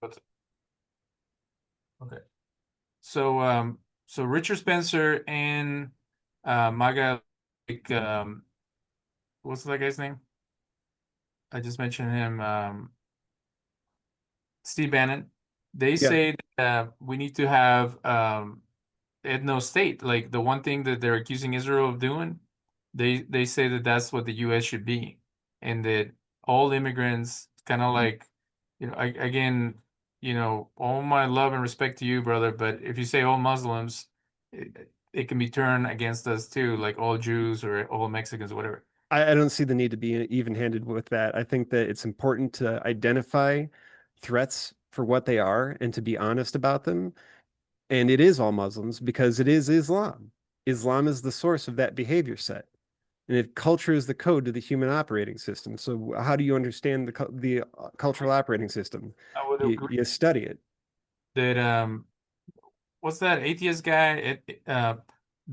What's it? Okay. So so Richard Spencer and Maga, like what's that guy's name? I just mentioned him. Steve Bannon. They Yeah, say that we need to have ethno state. Like the one thing that they're accusing Israel of doing, they say that that's what the U.S. should be, and that all immigrants, kind of like, again, all my love and respect to you, brother. But if you say all Muslims, it can be turned against us too, like all Jews or all Mexicans or whatever. I don't see the need to be even-handed with that. I think that it's important to identify threats for what they are and to be honest about them. And it is all Muslims because it is Islam. Islam is the source of that behavior set. And if culture is the code to the human operating system, so how do you understand the cultural operating system? I would You agree study it. that what's that atheist guy?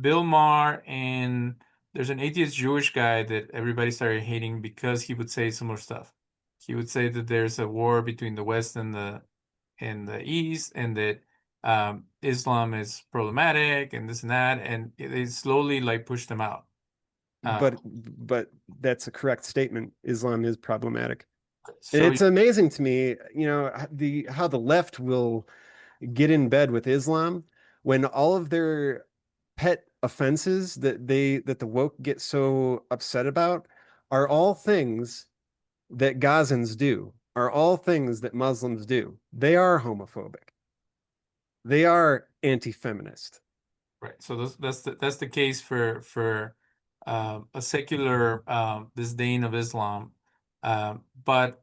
Bill Maher, and there's an atheist Jewish guy that everybody started hating because he would say similar stuff. He would say that there's a war between the West and the East, and that Islam is problematic and this and that, and they slowly like pushed them out. Uh, But that's a correct statement. Islam is problematic. so It's amazing to me, the how the left will get in bed with Islam when all of their pet offenses that the woke get so upset about are all things that Gazans do, are all things that Muslims do. They are homophobic. They are anti-feminist. right. So that's the case for a secular disdain of Islam, but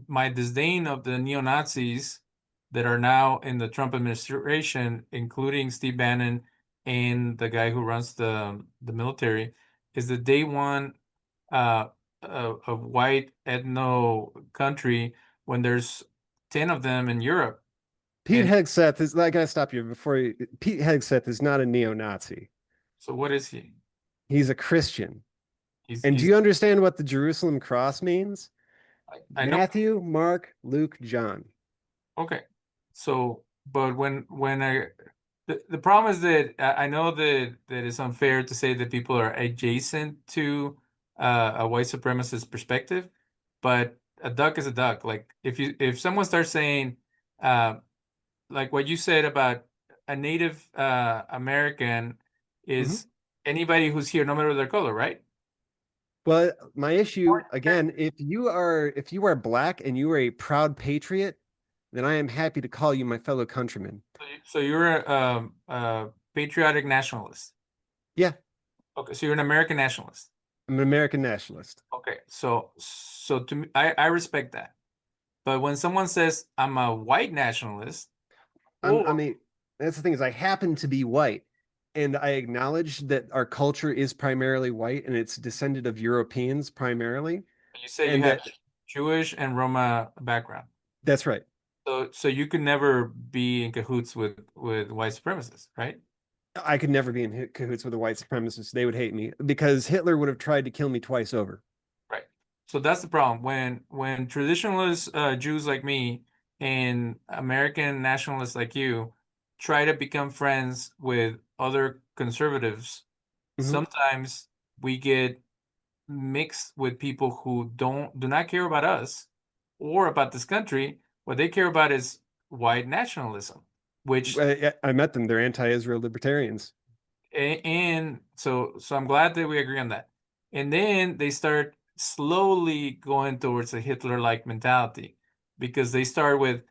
my disdain of the neo-Nazis that are now in the Trump administration, including Steve Bannon and the guy who runs the military, is that they want uh, a white ethno country when there's 10 of them in Europe. Pete And Hegseth is, I gotta stop you before you, Pete Hegseth is not a neo-Nazi. so what is he? He's a Christian. He's And do he's you understand what the Jerusalem cross means? I know. Matthew, Mark, Luke, John. Okay. So, but when I the problem is that I know that it's unfair to say that people are adjacent to a white supremacist perspective, but a duck is a duck. Like if someone starts saying uh, like what you said about a Native American Mhm. is anybody who's here, no matter their color, right? Well, my issue again, if you are black and you are a proud patriot, then I am happy to call you my fellow countrymen. So you're a patriotic nationalist. Yeah, Okay, so you're an American nationalist. I'm an American nationalist. Okay, so to me, I respect that. But when someone says I'm a white nationalist, I or mean, that's the thing is I happen to be white, and I acknowledge that our culture is primarily white and it's descended of Europeans primarily, you say you and have that Jewish and Roma background, that's right. so you could never be in cahoots with white supremacists, right? I could never be in cahoots with a white supremacist. They would hate me because Hitler would have tried to kill me twice over. Right. So that's the problem. When traditionalist Jews like me and American nationalists like you try to become friends with other conservatives, Mhm. sometimes we get mixed with people who do not care about us or about this country. What they care about is white nationalism, which I met them. They're anti-Israel libertarians. and so I'm glad that we agree on that. And then they start slowly going towards a Hitler-like mentality because they start with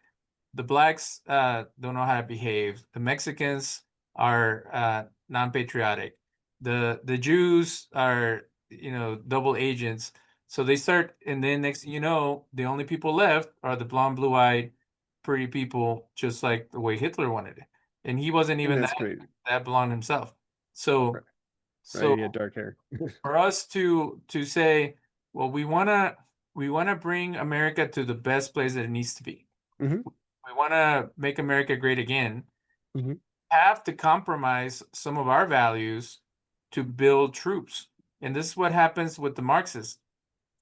the blacks don't know how to behave, the Mexicans are non-patriotic, the Jews are double agents. So they start, and then next thing you know, the only people left are the blonde, blue-eyed, pretty people, just like the way Hitler wanted it. And he wasn't And even that's great. that blonde himself. So Right. so He had dark hair. for us to say, well, we wanna bring America to the best place that it needs to be. Hmm. We wanna make America great again. Hmm. Have to compromise some of our values to build troops. And this is what happens with the Marxists.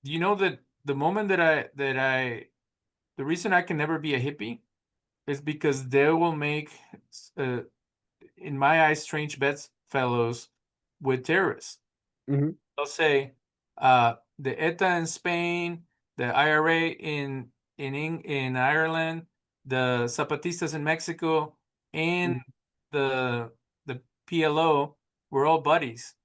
Do you know that the moment that I the reason I can never be a hippie is because they will make, uh, in my eyes, strange bedfellows with terrorists. Mhm. They'll say, the ETA in Spain, the IRA in Ireland, the Zapatistas in Mexico, and Mhm. the the PLO were all buddies.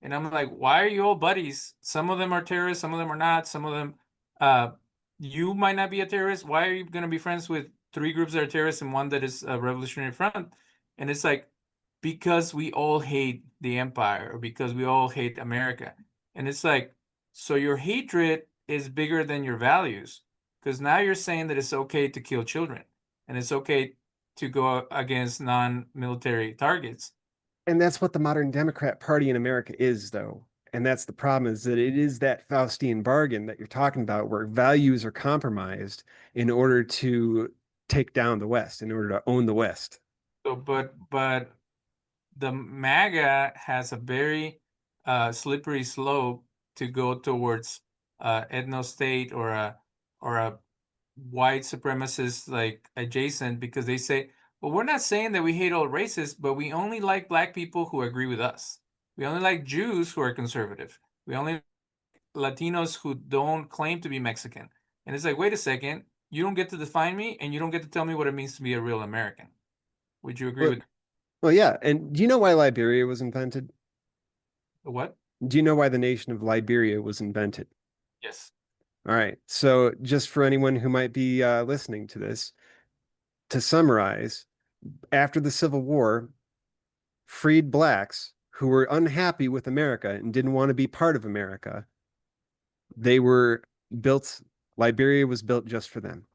And I'm like, why are you all buddies? Some of them are terrorists, some of them are not. Some of them, uh, you might not be a terrorist. Why are you going to be friends with three groups that are terrorists and one that is a revolutionary front? And it's like, because we all hate the empire or because we all hate America. And it's like, so your hatred is bigger than your values. Because now you're saying that it's okay to kill children and it's okay to go against non-military targets. And that's what the modern Democrat Party in America is, though. And that's the problem, is that it is that Faustian bargain that you're talking about, where values are compromised in order to take down the West, in order to own the West. So, but the MAGA has a very slippery slope to go towards ethno state or a white supremacist like adjacent, because they say, well, we're not saying that we hate all races, but we only like black people who agree with us. We only like Jews who are conservative. We only like Latinos who don't claim to be Mexican. And it's like, wait a second, you don't get to define me and you don't get to tell me what it means to be a real American. Would you agree Well, with well, yeah. And do you know why Liberia was invented? what? Do you know why the nation of Liberia was invented? Yes. All right. So, just for anyone who might be listening to this, to summarize, after the Civil War, freed blacks who were unhappy with America and didn't want to be part of America, they were built, Liberia was built just for them.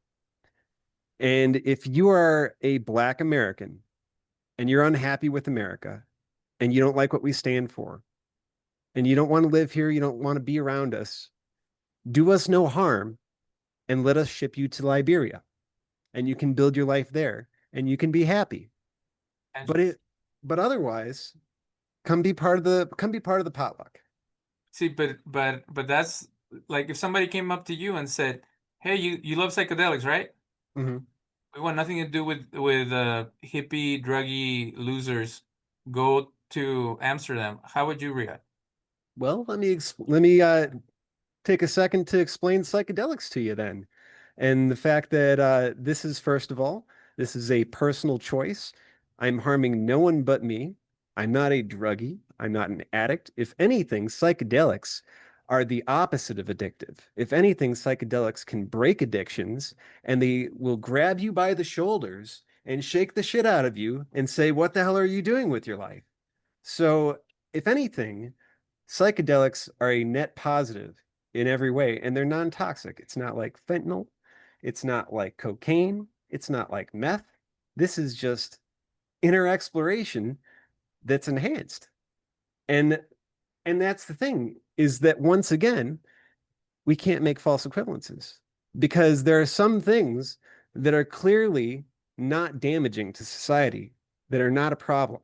And if you are a black American and you're unhappy with America and you don't like what we stand for and you don't want to live here, you don't want to be around us, do us no harm and let us ship you to Liberia and you can build your life there and you can be happy. But Angelus. it but otherwise, come be part of the potluck. See, but that's like if somebody came up to you and said, "Hey, you love psychedelics, right? Mhm. We want nothing to do with hippie, druggy losers. Go to Amsterdam." How would you react? Well, let me take a second to explain psychedelics to you then. And the fact that this is, first of all, this is a personal choice. I'm harming no one but me. I'm not a druggie. I'm not an addict. If anything, psychedelics are the opposite of addictive. If anything, psychedelics can break addictions and they will grab you by the shoulders and shake the shit out of you and say, "What the hell are you doing with your life?" So, if anything, psychedelics are a net positive in every way, and they're non-toxic. It's not like fentanyl, it's not like cocaine, it's not like meth. This is just inner exploration that's enhanced. And and that's the thing, is that once again, we can't make false equivalences because there are some things that are clearly not damaging to society, that are not a problem.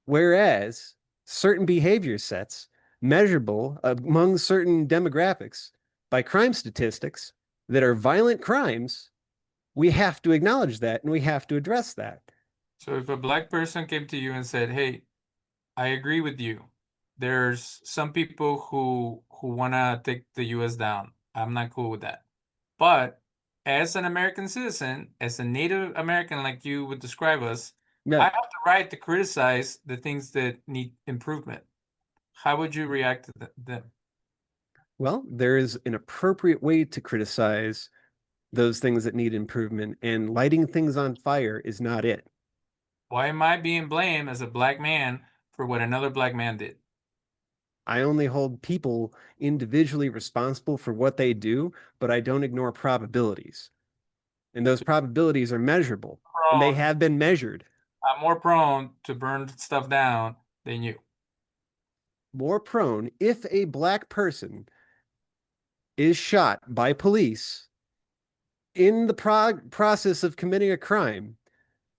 Whereas certain behavior sets, measurable among certain demographics by crime statistics that are violent crimes, we have to acknowledge that and we have to address that. So if a black person came to you and said, "Hey, I agree with you. There's some people who want to take the US down. I'm not cool with that. But as an American citizen, as a Native American like you would describe us, I Yeah. have the right to criticize the things that need improvement." How would you react to them? Well, there is an appropriate way to criticize those things that need improvement, and lighting things on fire is not it. Why am I being blamed as a black man for what another black man did? I only hold people individually responsible for what they do, but I don't ignore probabilities. And those So probabilities are measurable, and they prone, have been measured. I'm more prone to burn stuff down than you. More prone, if a black person is shot by police in the process of committing a crime,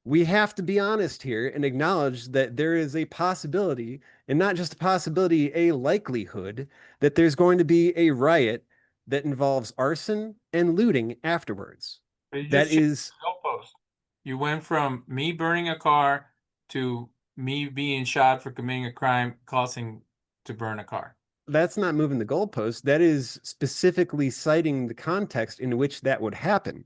we have to be honest here and acknowledge that there is a possibility, and not just a possibility, a likelihood that there's going to be a riot that involves arson and looting afterwards. But you That just changed is, the goalpost. You went from me burning a car to me being shot for committing a crime causing to burn a car. That's not moving the goalpost. That is specifically citing the context in which that would happen.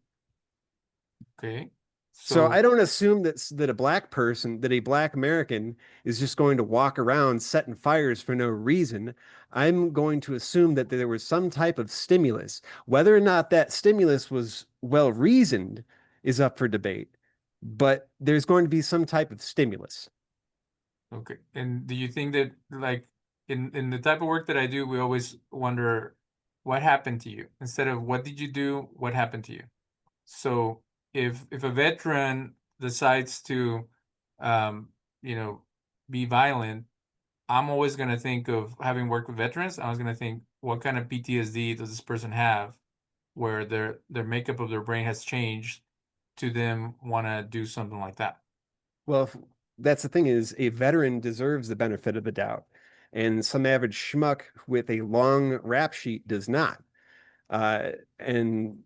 Okay. So So I don't assume that a black person, that a black American is just going to walk around setting fires for no reason. I'm going to assume that there was some type of stimulus. Whether or not that stimulus was well reasoned is up for debate, but there's going to be some type of stimulus. okay. And do you think that like in the type of work that I do, we always wonder what happened to you instead of what did you do, what happened to you? So if a veteran decides to um, you know, be violent, I'm always gonna think of having worked with veterans, I was gonna think what kind of PTSD does this person have where their makeup of their brain has changed to them wanna do something like that. Well, that's the thing is a veteran deserves the benefit of the doubt, and some average schmuck with a long rap sheet does not. Uh, and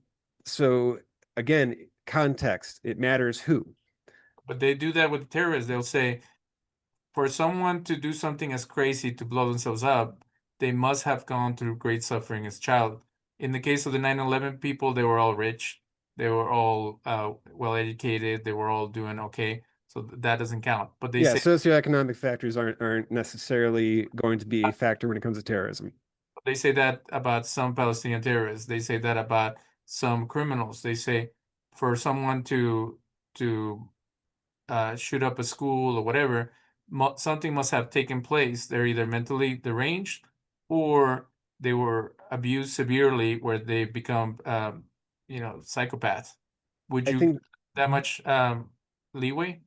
so again, context, it matters who. But they do that with terrorists. They'll say, for someone to do something as crazy to blow themselves up, they must have gone through great suffering as a child. In the case of the 9/11 people, they were all rich. They were all well educated. They were all doing okay. So that doesn't count. But Yeah, socioeconomic factors aren't necessarily going to be a factor when it comes to terrorism. they say that about some Palestinian terrorists. They say that about some criminals. They say for someone to shoot up a school or whatever, something must have taken place. They're either mentally deranged or they were abused severely where they become, psychopaths. Would I you think that much leeway?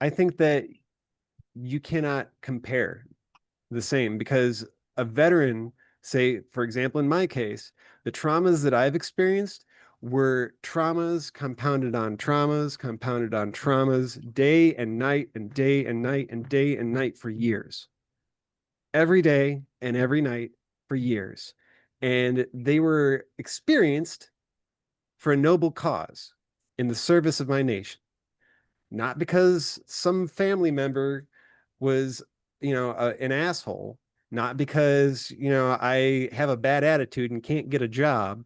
I think that you cannot compare the same because a veteran, say, for example, in my case, the traumas that I've experienced were traumas compounded on traumas, day and night and day and night and day and night for years, every day and every night for years. And they were experienced for a noble cause in the service of my nation, not because some family member was, an asshole, not because, I have a bad attitude and can't get a job,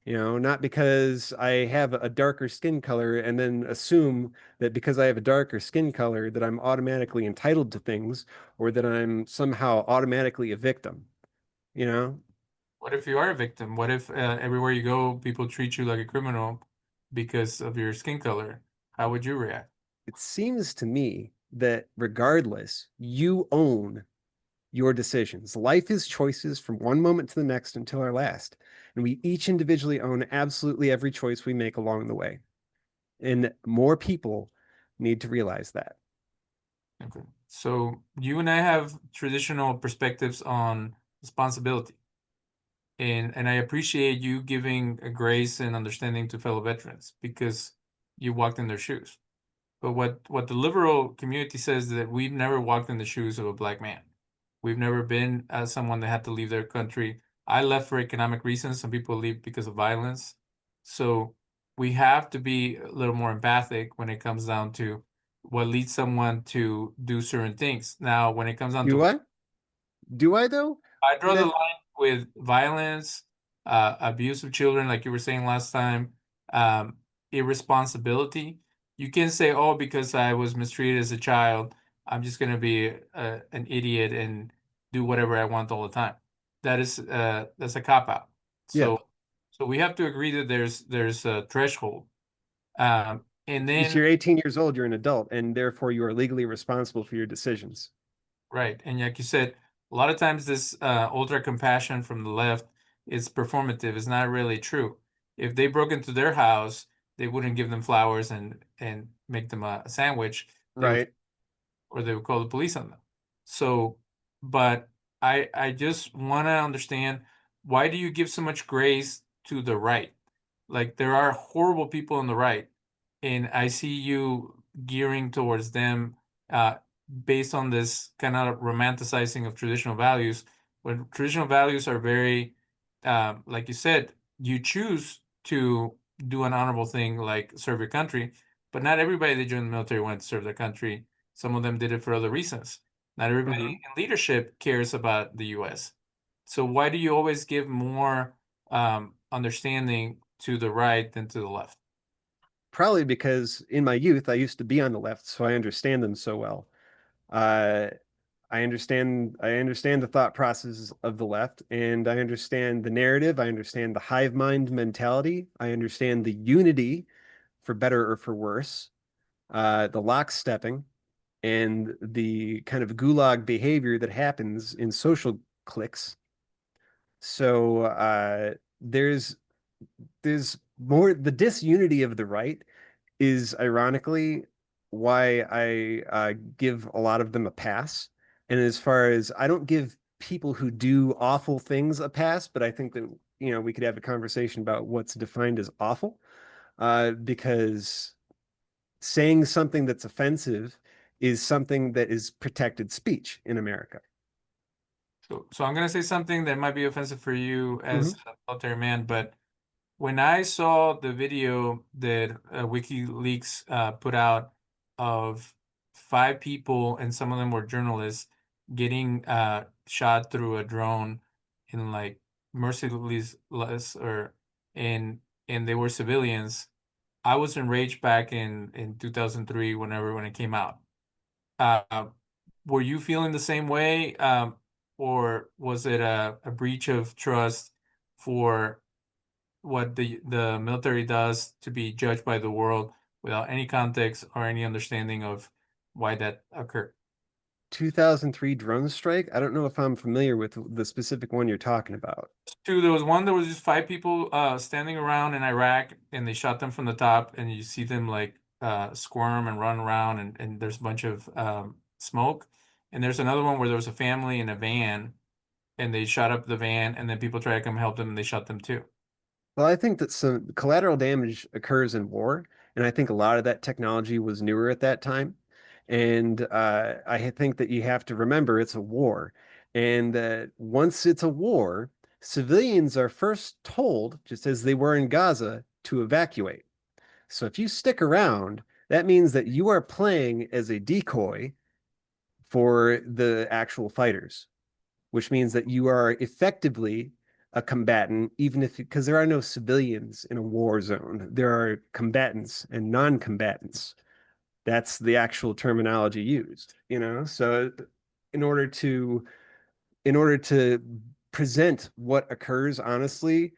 not because I have a darker skin color and then assume that because I have a darker skin color that I'm automatically entitled to things or that I'm somehow automatically a victim, you know? What if you are a victim? What if everywhere you go, people treat you like a criminal because of your skin color? How would you react? It seems to me that regardless, you own your decisions. Life is choices from one moment to the next until our last. And we each individually own absolutely every choice we make along the way. And more people need to realize that. Okay. So you and I have traditional perspectives on responsibility. And I appreciate you giving a grace and understanding to fellow veterans because you walked in their shoes. But what the liberal community says is that we've never walked in the shoes of a black man. We've never been someone that had to leave their country. I left for economic reasons. Some people leave because of violence. So we have to be a little more empathic when it comes down to what leads someone to do certain things. Now, when it comes down Do to I? Do I though? I draw the That line with violence, abuse of children, like you were saying last time, um, irresponsibility. You can say, "Oh, because I was mistreated as a child, I'm just going to be an idiot and do whatever I want all the time." That's a cop out. yeah. So we have to agree that there's a threshold, and If then you're 18 years old, you're an adult, and therefore you are legally responsible for your decisions. right. And like you said, a lot of times this ultra compassion from the left is performative. It's not really true. If they broke into their house, they wouldn't give them flowers and make them a sandwich. They would Right. or they would call the police on them. So, but I just want to understand why do you give so much grace to the right? Like there are horrible people on the right, and I see you gearing towards them uh, based on this kind of romanticizing of traditional values. When traditional values are very, like you said, you choose to do an honorable thing like serve your country, But not everybody that joined the military wanted to serve their country. Some of them did it for other reasons. Not everybody Mhm. in leadership cares about the US. So why do you always give more understanding to the right than to the left? Probably because in my youth I used to be on the left, so I understand them so well. Uh, I understand the thought processes of the left, and I understand the narrative. I understand the hive mind mentality. I understand the unity, for better or for worse, the lockstepping, and the kind of gulag behavior that happens in social cliques. So there's more, the disunity of the right is ironically why I give a lot of them a pass. And as far as, I don't give people who do awful things a pass, but I think that, we could have a conversation about what's defined as awful, because saying something that's offensive is something that is protected speech in America. So I'm gonna say something that might be offensive for you Hmm. as a military man, but when I saw the video that WikiLeaks put out of 5 people, and some of them were journalists, getting shot through a drone in like merciless or in and they were civilians, I was enraged back in 2003 when it came out. Uh, were you feeling the same way, or was it a breach of trust for what the military does to be judged by the world without any context or any understanding of why that occurred? 2003 drone strike. I don't know if I'm familiar with the specific one you're talking about. Two, there was one that was just 5 people standing around in Iraq, and they shot them from the top, and you see them like squirm and run around, and there's a bunch of smoke. And there's another one where there was a family in a van, and they shot up the van, and then people try to come help them, and they shot them too. Well, I think that some collateral damage occurs in war, and I think a lot of that technology was newer at that time. And I think that you have to remember it's a war, and that once it's a war, civilians are first told, just as they were in Gaza, to evacuate. So if you stick around, that means that you are playing as a decoy for the actual fighters, which means that you are effectively a combatant, even if, because there are no civilians in a war zone, there are combatants and non-combatants. That's the actual terminology used, So in order to in order to present what occurs honestly,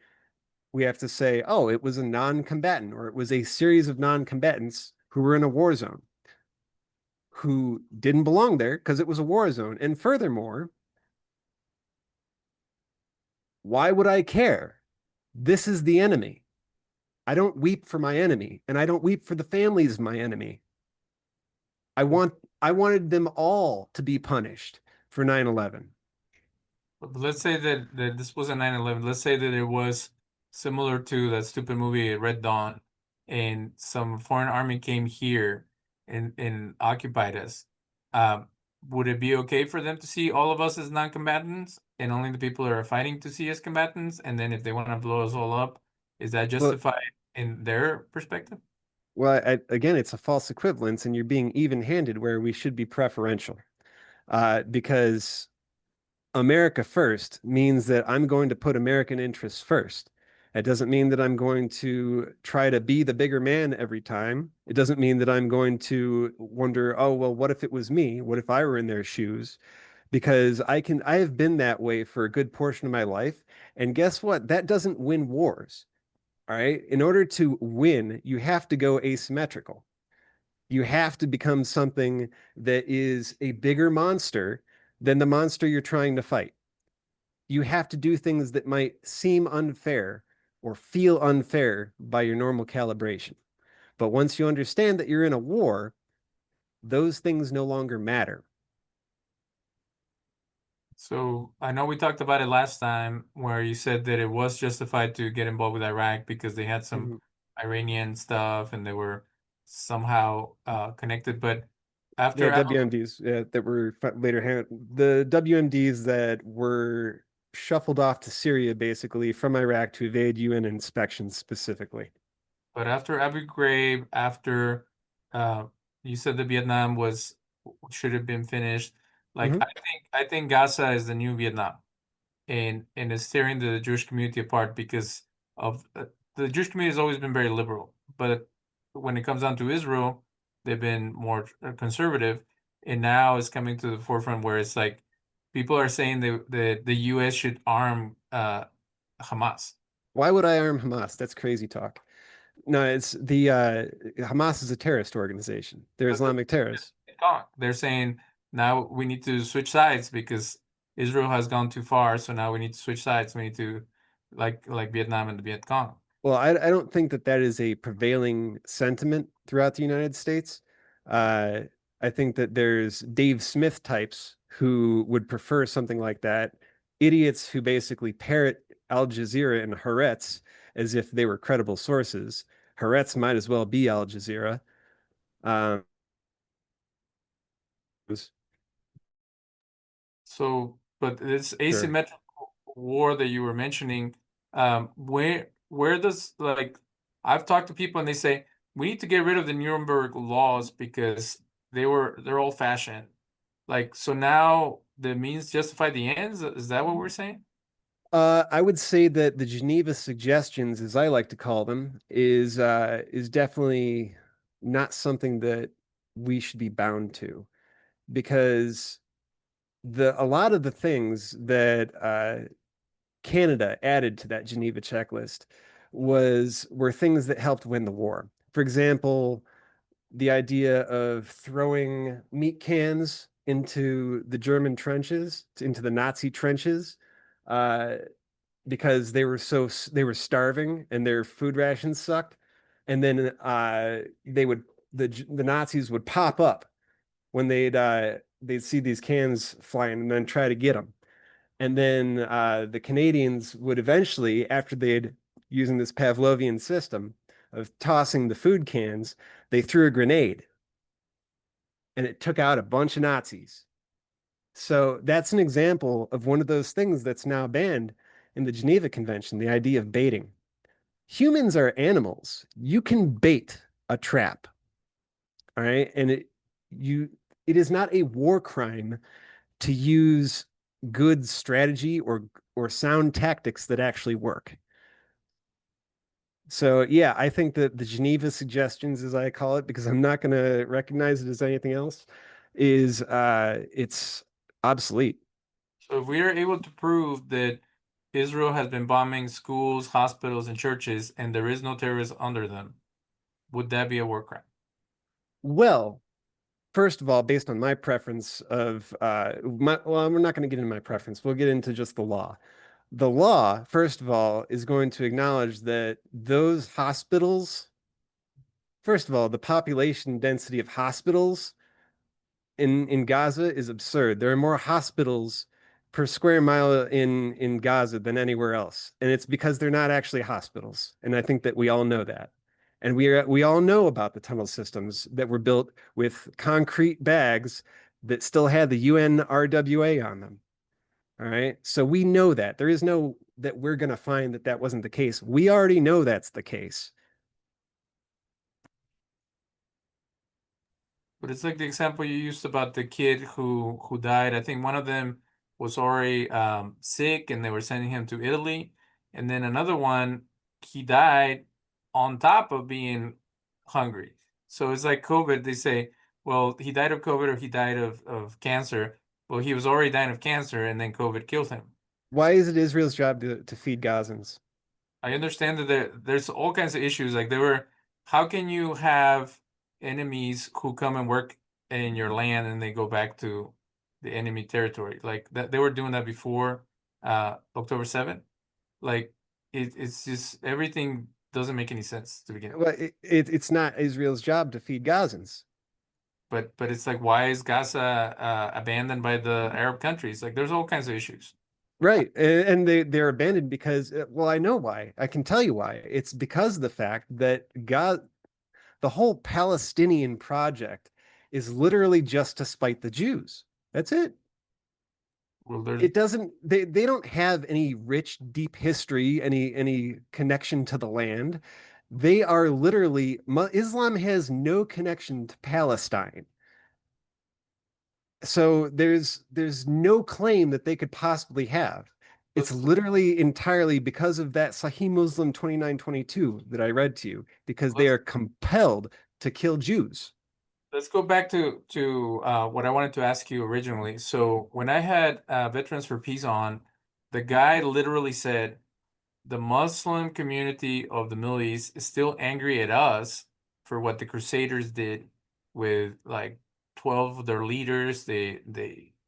we have to say, oh, it was a non-combatant, or it was a series of non-combatants who were in a war zone, who didn't belong there because it was a war zone. And furthermore, why would I care? This is the enemy. I don't weep for my enemy, and I don't weep for the families of my enemy. I want I wanted them all to be punished for 9/11. But let's say that this was a 9/11. Let's say that it was similar to that stupid movie Red Dawn, and some foreign army came here and occupied us. Um, would it be okay for them to see all of us as non-combatants and only the people that are fighting to see as combatants? And then if they want to blow us all up, is that Well, justified in their perspective? again, it's a false equivalence, and you're being even-handed where we should be preferential. Because America first means that I'm going to put American interests first. It doesn't mean that I'm going to try to be the bigger man every time. It doesn't mean that I'm going to wonder, oh, well, what if it was me? What if I were in their shoes? Because I have been that way for a good portion of my life. And guess what? That doesn't win wars. All right. In order to win, you have to go asymmetrical. You have to become something that is a bigger monster than the monster you're trying to fight. You have to do things that might seem unfair or feel unfair by your normal calibration. But once you understand that you're in a war, those things no longer matter. So I know we talked about it last time where you said that it was justified to get involved with Iraq because they had some Mhm. Iranian stuff and they were somehow connected. But Yeah, after WMDs, that were the WMDs that were shuffled off to Syria basically from Iraq to evade UN inspections specifically. But after Abu Ghraib, after Uh, you said that Vietnam was should have been finished. Like Mhm. I think Gaza is the new Vietnam, and it's tearing the Jewish community apart because of the Jewish community has always been very liberal, but when it comes down to Israel, they've been more conservative, and now it's coming to the forefront where it's like people are saying the U.S. should arm Hamas. Why would I arm Hamas? That's crazy talk. No, it's the Hamas is a terrorist organization. They're But Islamic terrorists. they're saying now we need to switch sides because Israel has gone too far, so now we need to switch sides. We need to like Vietnam and the Viet Cong. Well, I don't think that that is a prevailing sentiment throughout the United States. Uh, I think that there's Dave Smith types who would prefer something like that. Idiots who basically parrot Al Jazeera and Haaretz as if they were credible sources. Haaretz might as well be Al Jazeera. Um, So, but this sure. asymmetrical war that you were mentioning, where does like I've talked to people and they say we need to get rid of the Nuremberg laws because they're old fashioned. Like so now the means justify the ends. Is that what we're saying? I would say that the Geneva suggestions, as I like to call them, is definitely not something that we should be bound to because the a lot of the things that Canada added to that Geneva checklist were things that helped win the war. For example, the idea of throwing meat cans into the German trenches, into the Nazi trenches, uh, because they were starving and their food rations sucked, and then they would the Nazis would pop up when they'd see these cans flying and then try to get them. And then the Canadians would eventually, after they'd using this Pavlovian system of tossing the food cans, they threw a grenade and it took out a bunch of Nazis. So that's an example of one of those things that's now banned in the Geneva Convention, the idea of baiting. Humans are animals. You can bait a trap, all right? And you it is not a war crime to use good strategy or sound tactics that actually work. So yeah, I think that the Geneva suggestions, as I call it, because I'm not going to recognize it as anything else, is it's obsolete. So if we are able to prove that Israel has been bombing schools, hospitals, and churches, and there is no terrorists under them, would that be a war crime? Well, first of all, based on my preference of well, we're not going to get into my preference. We'll get into just the law. The law, first of all, is going to acknowledge that those hospitals, first of all, the population density of hospitals in Gaza is absurd. There are more hospitals per square mile in Gaza than anywhere else, and it's because they're not actually hospitals. And I think that we all know that. And we all know about the tunnel systems that were built with concrete bags that still had the UNRWA on them. All right. So we know that. There is no that we're going to find that that wasn't the case. We already know that's the case. But it's like the example you used about the kid who died. I think one of them was already sick and they were sending him to Italy. And then another one, he died on top of being hungry. So it's like COVID. They say, well, he died of COVID or he died of cancer. Well, he was already dying of cancer and then COVID killed him. Why is it Israel's job to feed Gazans? I understand that there's all kinds of issues. Like there were, how can you have enemies who come and work in your land and they go back to the enemy territory? Like that they were doing that before October 7th. Like it's just everything doesn't make any sense to begin with. Well, it's not Israel's job to feed Gazans. But it's like why is Gaza abandoned by the Arab countries? Like there's all kinds of issues. Right. And they're abandoned because, well, I know why. I can tell you why. It's because of the fact that the whole Palestinian project is literally just to spite the Jews. That's it. Well, there's It doesn't, they don't have any rich, deep history, any connection to the land. They are literally, Islam has no connection to Palestine. So there's no claim that they could possibly have. It's Let's literally entirely because of that Sahih Muslim 2922 that I read to you, because they let's are compelled to kill Jews. let's go back to what I wanted to ask you originally. So when I had Veterans for Peace on, the guy literally said the Muslim community of the Middle East is still angry at us for what the Crusaders did with like 12 of their leaders. They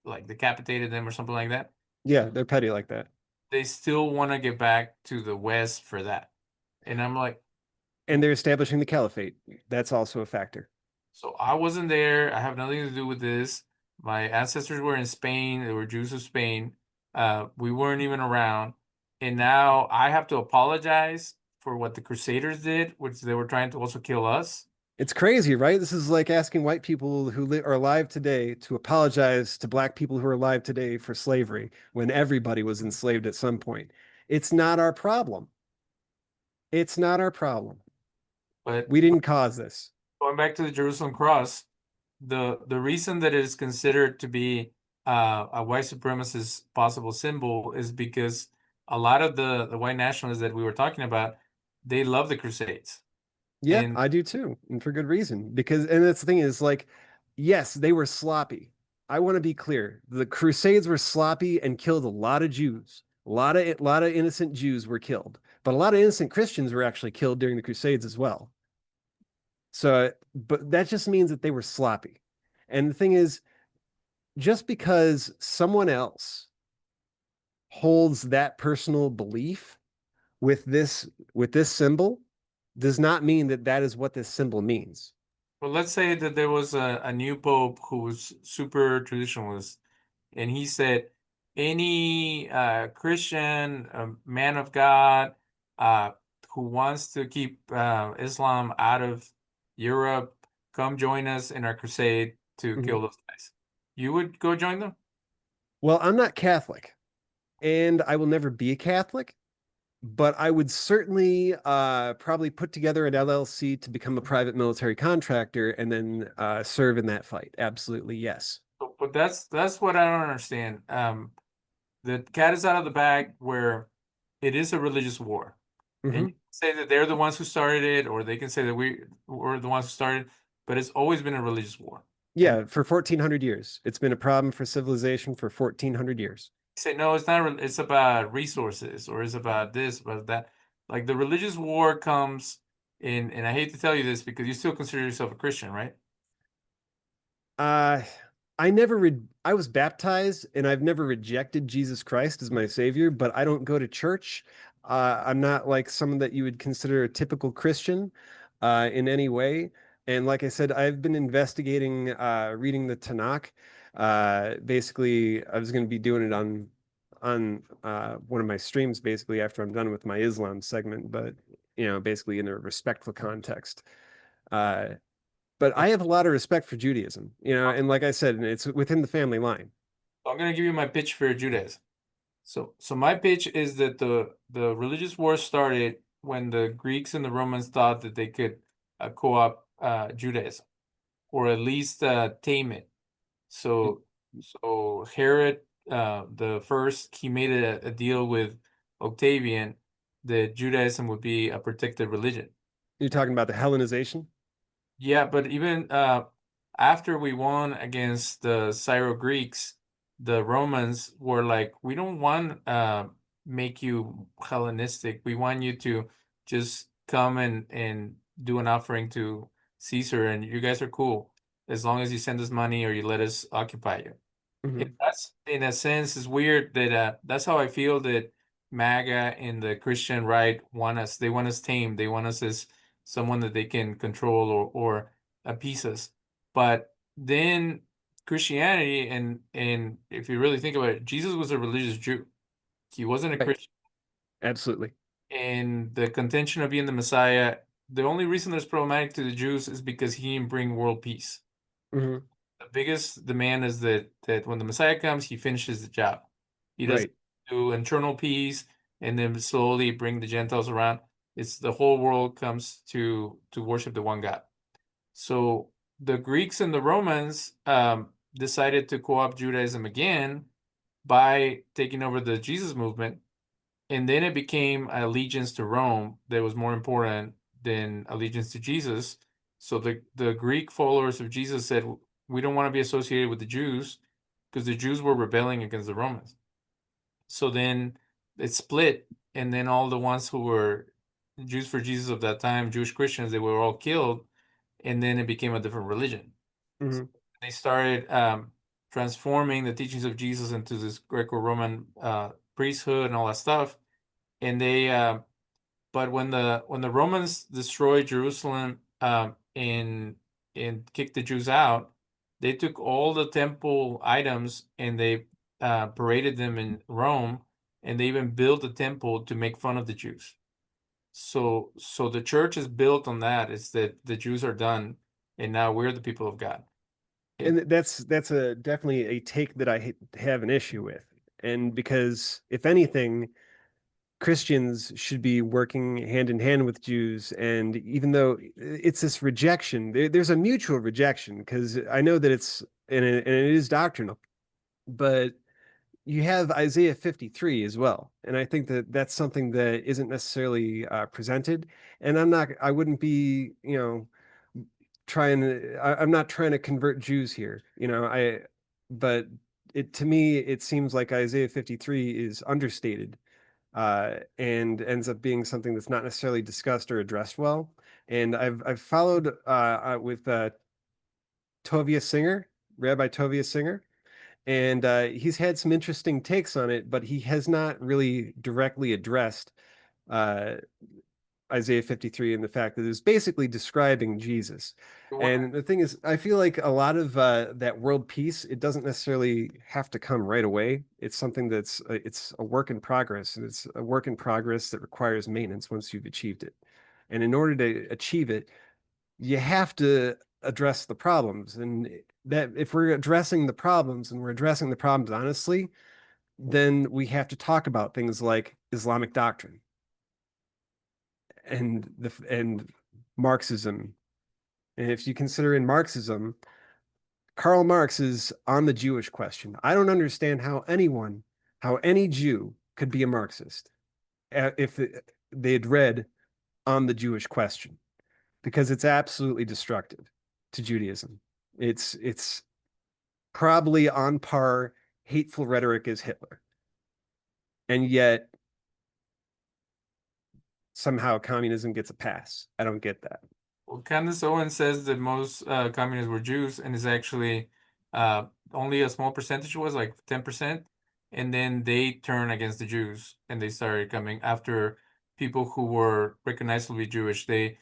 like decapitated them or something like that. Yeah, they're petty like that. They still want to get back to the West for that. And I'm like, And they're establishing the caliphate. That's also a factor. so I wasn't there. I have nothing to do with this. My ancestors were in Spain. They were Jews of Spain. We weren't even around. And now I have to apologize for what the Crusaders did, which they were trying to also kill us. It's crazy, right? This is like asking white people who are alive today to apologize to black people who are alive today for slavery when everybody was enslaved at some point. It's not our problem. It's not our problem. But We didn't cause this. going back to the Jerusalem cross, the reason that it is considered to be a white supremacist possible symbol is because a lot of the white nationalists that we were talking about, they love the Crusades. Yep, And I do too, and for good reason. Because, and that's the thing is like, yes, they were sloppy. I want to be clear. The Crusades were sloppy and killed a lot of Jews. A lot of innocent Jews were killed, but a lot of innocent Christians were actually killed during the Crusades as well. So, but that just means that they were sloppy. And the thing is, just because someone else holds that personal belief with this symbol does not mean that that is what this symbol means. well, let's say that there was a new pope who was super traditionalist, and he said any Christian man of God uh, who wants to keep Islam out of Europe, come join us in our crusade to Mhm. kill those guys. You would go join them? Well, I'm not Catholic, and I will never be a Catholic, but I would certainly probably put together an LLC to become a private military contractor and then serve in that fight. Absolutely, yes. But that's what I don't understand. The cat is out of the bag where it is a religious war. And you Hmm. can say that they're the ones who started it, or they can say that we were the ones who started, but it's always been a religious war. And Yeah, for 1400 years. It's been a problem for civilization for 1400 years. they say, no, it's not, it's about resources, or it's about this, about that. Like the religious war comes in, and I hate to tell you this because you still consider yourself a Christian, right? Uh, I was baptized and I've never rejected Jesus Christ as my savior, but I don't go to church. I'm not like someone that you would consider a typical Christian in any way. And like I said, I've been investigating reading the Tanakh. Basically, I was going to be doing it on one of my streams basically after I'm done with my Islam segment, but basically in a respectful context. Uh, but I have a lot of respect for Judaism, and like I said, it's within the family line. So I'm going to give you my pitch for Judaism. So my pitch is that the religious war started when the Greeks and the Romans thought that they could co-opt Judaism, or at least tame it. So Herod the first, he made a deal with Octavian that Judaism would be a protected religion. You're talking about the Hellenization? Yeah, but even after we won against the Syro Greeks, the Romans were like, we don't want make you Hellenistic. We want you to just come and do an offering to Caesar, and you guys are cool as long as you send us money or you let us occupy you. Hmm. That's in a sense is weird that that's how I feel that MAGA and the Christian right want us. They want us tamed. They want us as someone that they can control or appease us. But then Christianity and if you really think about it, Jesus was a religious Jew. He wasn't a Right. Christian. Absolutely. And the contention of being the Messiah, the only reason that's problematic to the Jews is because he didn't bring world peace. Hmm. The biggest demand is that when the Messiah comes, he finishes the job. He doesn't Right. do internal peace and then slowly bring the Gentiles around. It's the whole world comes to worship the one God. So the Greeks and the Romans decided to co-opt Judaism again by taking over the Jesus movement, and then it became allegiance to Rome that was more important than allegiance to Jesus. So the Greek followers of Jesus said, we don't want to be associated with the Jews because the Jews were rebelling against the Romans. So then it split, and then all the ones who were Jews for Jesus of that time, Jewish Christians, they were all killed, and then it became a different religion. Hmm. They started transforming the teachings of Jesus into this Greco-Roman priesthood and all that stuff. And they, but when the Romans destroyed Jerusalem and kicked the Jews out, they took all the temple items and they paraded them in Rome, and they even built a temple to make fun of the Jews. So the church is built on that. It's that the Jews are done, and now we're the people of God. And It, that's a definitely a take that have an issue with. And because if anything, Christians should be working hand in hand with Jews. And even though it's this rejection, there's a mutual rejection because I know that and it is doctrinal, but you have Isaiah 53 as well. And I think that that's something that isn't necessarily presented. And I wouldn't be, I'm not trying to convert Jews here, but to me, it seems like Isaiah 53 is understated and ends up being something that's not necessarily discussed or addressed well. And I've followed with Tovia Singer, Rabbi Tovia Singer, and he's had some interesting takes on it, but he has not really directly addressed uh, Isaiah 53 and the fact that it's basically describing Jesus. And the thing is, I feel like a lot of that world peace, it doesn't necessarily have to come right away. It's something it's a work in progress, and it's a work in progress that requires maintenance once you've achieved it. And in order to achieve it, you have to address the problems. And that if we're addressing the problems and we're addressing the problems honestly, then we have to talk about things like Islamic doctrine and Marxism. And if you consider in Marxism, Karl Marx is on the Jewish question. I don't understand how any Jew could be a Marxist if they had read on the Jewish question, because it's absolutely destructive to Judaism. It's probably on par hateful rhetoric as Hitler, and yet somehow communism gets a pass. I don't get that. Well, Candace Owens says that most communists were Jews, and is actually only a small percentage was like 10%, and then they turned against the Jews and they started coming after people who were recognizably Jewish. They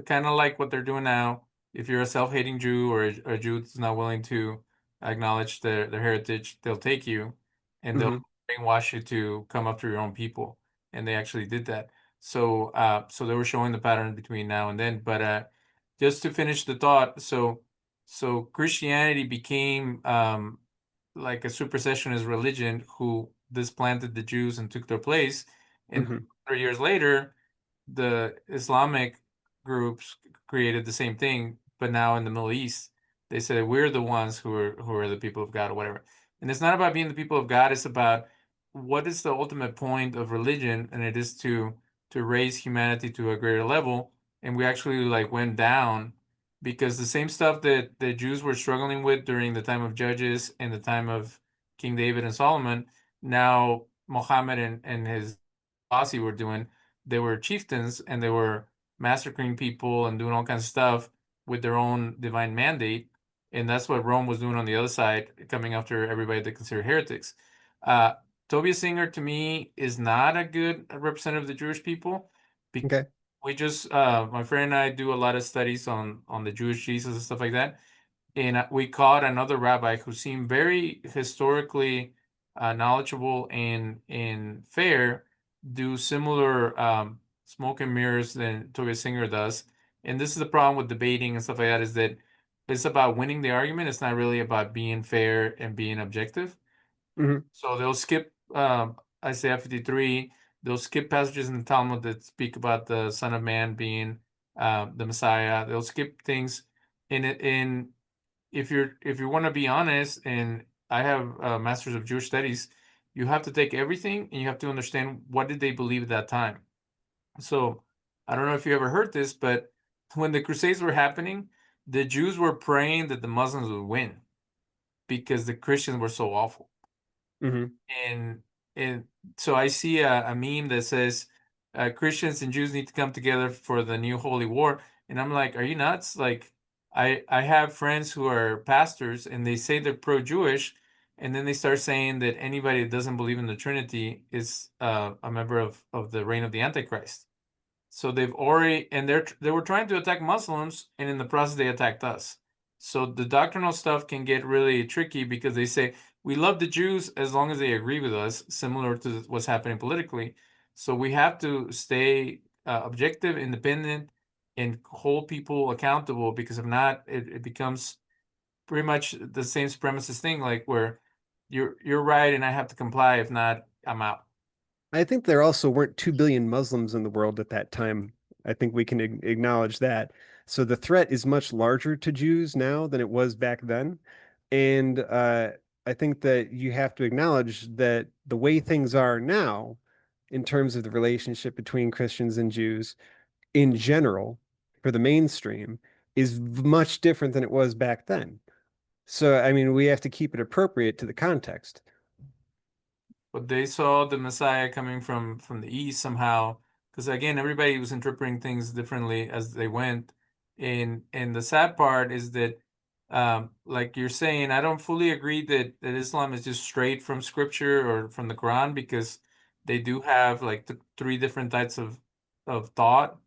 kind of like what they're doing now. If you're a self-hating Jew or a Jew that's not willing to acknowledge their heritage, they'll take you and they'll Hmm. brainwash you to come after your own people. And they actually did that. So they were showing the pattern between now and then. But just to finish the thought, so Christianity became like a supersessionist religion who displanted the Jews and took their place. And Hmm. 100 years later, the Islamic groups created the same thing, but now in the Middle East, they said we're the ones who are the people of God or whatever. And it's not about being the people of God, it's about what is the ultimate point of religion, and it is to raise humanity to a greater level. And we actually like went down because the same stuff that the Jews were struggling with during the time of Judges and the time of King David and Solomon, now Muhammad and his posse were doing. They were chieftains and they were massacring people and doing all kinds of stuff with their own divine mandate. And that's what Rome was doing on the other side, coming after everybody they considered heretics. Uh, Tobias Singer to me is not a good representative of the Jewish people. Okay. We just my friend and I do a lot of studies on the Jewish Jesus and stuff like that, and we caught another rabbi who seemed very historically knowledgeable and fair, do similar smoke and mirrors than Tobias Singer does. And this is the problem with debating and stuff like that, is that it's about winning the argument. It's not really about being fair and being objective. Hmm. So they'll skip Isaiah 53. they'll skip passages in the Talmud that speak about the Son of Man being the Messiah. They'll skip things in if you want to be honest, and I have a Masters of Jewish Studies, you have to take everything and you have to understand what did they believe at that time. So I don't know if you ever heard this, but when the Crusades were happening, the Jews were praying that the Muslims would win because the Christians were so awful. Hmm. And and so I see a meme that says Christians and Jews need to come together for the new holy war, and I'm like, are you nuts? Like, I have friends who are pastors, and they say they're pro-Jewish, and then they start saying that anybody that doesn't believe in the Trinity is a member of the reign of the Antichrist. So they've already, and they were trying to attack Muslims, and in the process they attacked us. So the doctrinal stuff can get really tricky because they say we love the Jews as long as they agree with us, similar to what's happening politically. So we have to stay objective, independent, and hold people accountable because if not, it becomes pretty much the same supremacist thing, like where you're right and I have to comply. If not, I'm out. I think there also weren't 2 billion Muslims in the world at that time. I think we can acknowledge that. So the threat is much larger to Jews now than it was back then. And I think that you have to acknowledge that the way things are now, in terms of the relationship between Christians and Jews in general, for the mainstream, is much different than it was back then. So, I mean, we have to keep it appropriate to the context. But they saw the Messiah coming from the east somehow, because again, everybody was interpreting things differently as they went. And the sad part is that, like you're saying, I don't fully agree that Islam is just straight from scripture or from the Quran because they do have like three different types of thought,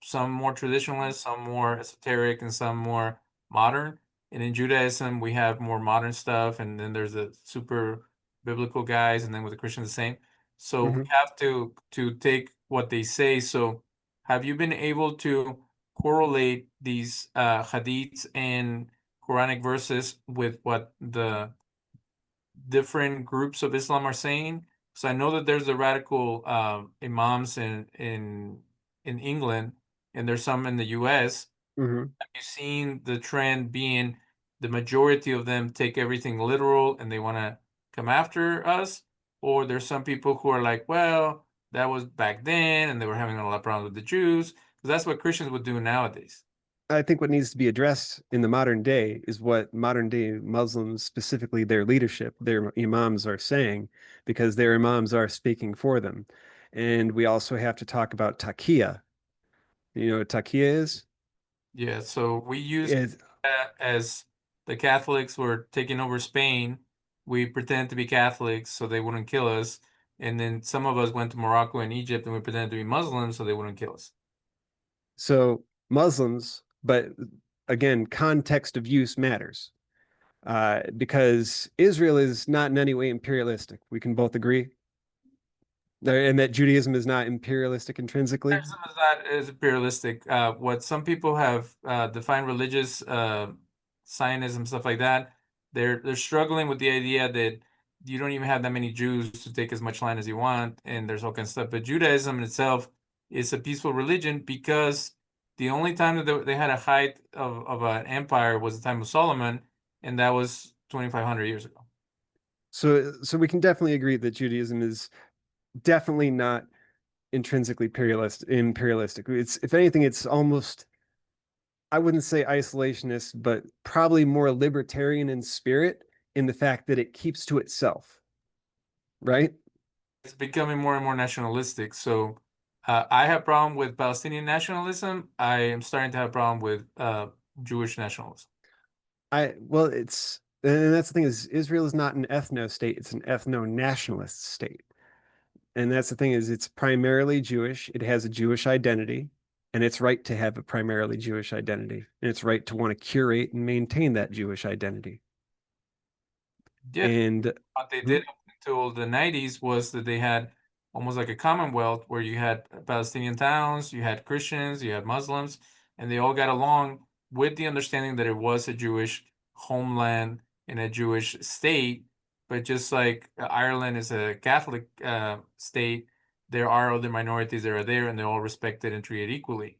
some more traditionalist, some more esoteric, and some more modern. And in Judaism, we have more modern stuff, and then there's the super biblical guys, and then with the Christians the same. So we Mhm. have to take what they say. So have you been able to correlate these hadiths and Quranic verses with what the different groups of Islam are saying? So I know that there's the radical imams in England, and there's some in the U.S. Mhm. Have you seen the trend being the majority of them take everything literal and they want to come after us? Or there's some people who are like, well, that was back then, and they were having a lot of problems with the Jews, because that's what Christians would do nowadays. I think what needs to be addressed in the modern day is what modern day Muslims, specifically their leadership, their imams are saying, because their imams are speaking for them. And we also have to talk about taqiyya. You know what taqiyya is? Yeah, so we used Is as the Catholics were taking over Spain, we pretended to be Catholics so they wouldn't kill us. And then some of us went to Morocco and Egypt and we pretended to be Muslims so they wouldn't kill us. so Muslims, but again, context of use matters. Because Israel is not in any way imperialistic. We can both agree. And that Judaism is not imperialistic intrinsically. Judaism is not as imperialistic. What some people have defined religious Zionism, stuff like that, they're struggling with the idea that you don't even have that many Jews to take as much land as you want, and there's all kinds of stuff. But Judaism in itself is a peaceful religion because the only time that they had a height of an empire was the time of Solomon, and that was 2,500 years ago. So we can definitely agree that Judaism is definitely not intrinsically imperialistic. It's if anything, it's almost I wouldn't say isolationist, but probably more libertarian in spirit in the fact that it keeps to itself, right? It's becoming more and more nationalistic. So I have a problem with Palestinian nationalism. I am starting to have a problem with Jewish nationalism. I well, it's and that's the thing is Israel is not an ethno state; it's an ethno nationalist state. And that's the thing is it's primarily Jewish. It has a Jewish identity, and it's right to have a primarily Jewish identity, and it's right to want to curate and maintain that Jewish identity. Yeah, And what they hmm, did up until the 90s was that they had almost like a commonwealth where you had Palestinian towns, you had Christians, you had Muslims, and they all got along with the understanding that it was a Jewish homeland and a Jewish state. But just like Ireland is a Catholic state, there are other minorities that are there, and they're all respected and treated equally.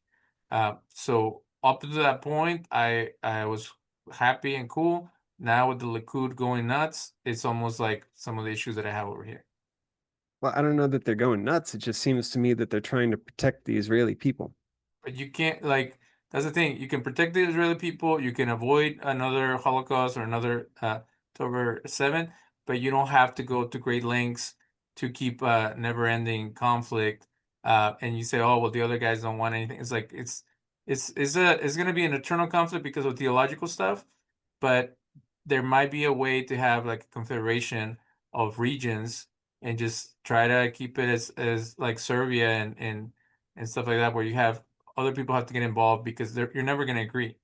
So up to that point, I was happy and cool. Now with the Likud going nuts, it's almost like some of the issues that I have over here. Well, I don't know that they're going nuts. It just seems to me that they're trying to protect the Israeli people. But you can't like that's the thing. You can protect the Israeli people. You can avoid another Holocaust or another October 7th, but you don't have to go to great lengths to keep never-ending conflict. And you say, oh well, the other guys don't want anything. It's like it's going to be an eternal conflict because of theological stuff, but there might be a way to have like a confederation of regions and just try to keep it as like Serbia and stuff like that, where you have other people have to get involved because you're never going to agree.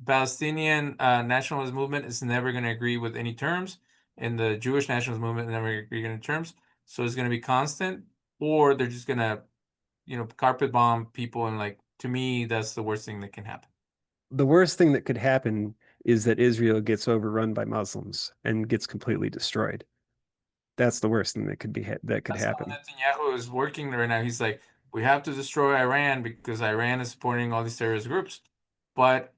Palestinian nationalist movement is never going to agree with any terms, and the Jewish nationalist movement is never going to agree with any terms. So it's going to be constant, or they're just going to, carpet bomb people. And like to me, that's the worst thing that can happen. The worst thing that could happen is that Israel gets overrun by Muslims and gets completely destroyed. That's the worst thing that could That's how happen. Netanyahu is working right now. He's like, we have to destroy Iran because Iran is supporting all these terrorist groups. But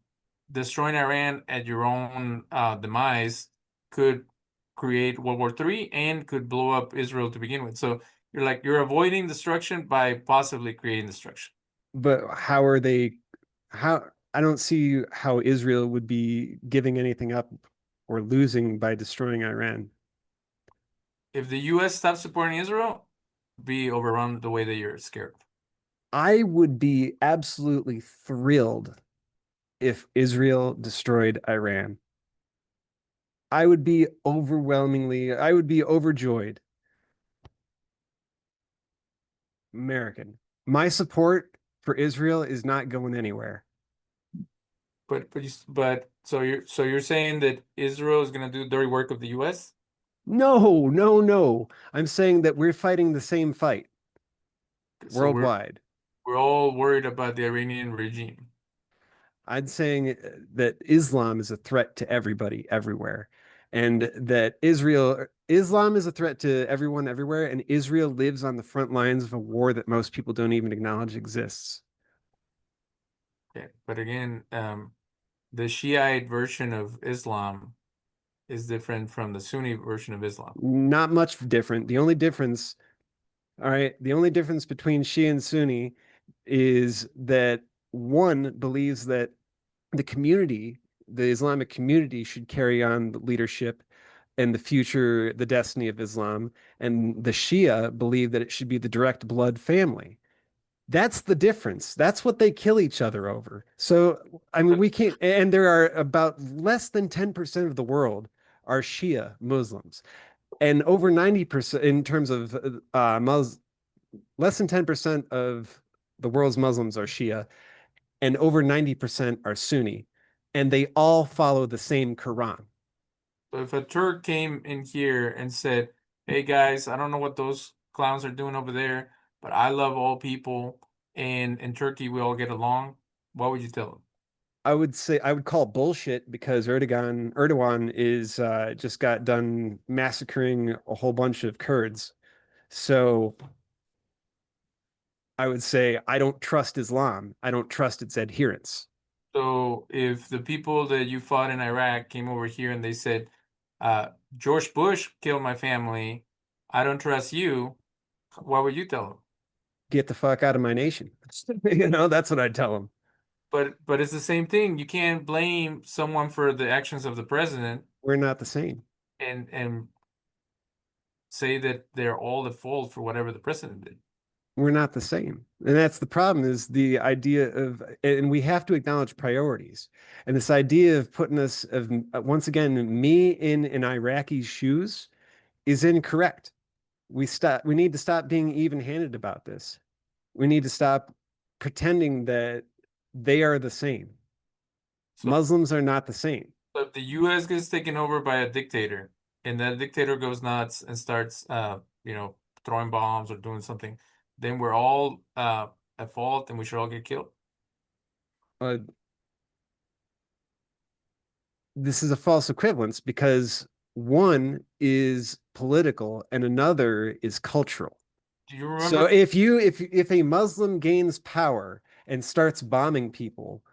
destroying Iran at your own demise could create World War III and could blow up Israel to begin with. So you're avoiding destruction by possibly creating destruction. But how are they? How I don't see how Israel would be giving anything up or losing by destroying Iran. If the US stops supporting Israel, be overrun the way that you're scared of. I would be absolutely thrilled if Israel destroyed Iran. I would be overjoyed. American. My support for Israel is not going anywhere. But so you're saying that Israel is going to do the dirty work of the US? No, no, no. I'm saying that we're fighting the same fight So we're worldwide. we're all worried about the Iranian regime. I'm saying that Islam is a threat to everybody everywhere, and that Islam is a threat to everyone everywhere, and Israel lives on the front lines of a war that most people don't even acknowledge exists. Okay. But again, the Shiite version of Islam is different from the Sunni version of Islam. Not much different. The only difference between Shia and Sunni is that one believes that the community, the Islamic community, should carry on the leadership and the future, the destiny of Islam. And the Shia believe that it should be the direct blood family. That's the difference. That's what they kill each other over. So, I mean, But we can't, and there are about less than 10% of the world are Shia Muslims. And over 90% in terms of less than 10% of the world's Muslims are Shia, and over 90% are Sunni, and they all follow the same Quran. if a Turk came in here and said, "Hey guys, I don't know what those clowns are doing over there, but I love all people, and in Turkey we all get along," what would you tell them? I would call bullshit because Erdogan is just got done massacring a whole bunch of Kurds. So I would say I don't trust Islam. I don't trust its adherents. So if the people that you fought in Iraq came over here and they said, George Bush killed my family, I don't trust you, what would you tell them? Get the fuck out of my nation. That's what I'd tell them. But it's the same thing. You can't blame someone for the actions of the president We're not the same. and say that they're all at fault for whatever the president did. We're not the same. And that's the problem is the idea of, and we have to acknowledge priorities. And this idea of putting us, of once again, me in an Iraqi's shoes is incorrect. We need to stop being even-handed about this. We need to stop pretending that they are the same. So, Muslims are not the same. so if the US gets taken over by a dictator and that dictator goes nuts and starts throwing bombs or doing something, then we're all at fault and we should all get killed. Uh, this is a false equivalence because one is political and another is cultural. Do you So remember? if a Muslim gains power and starts bombing people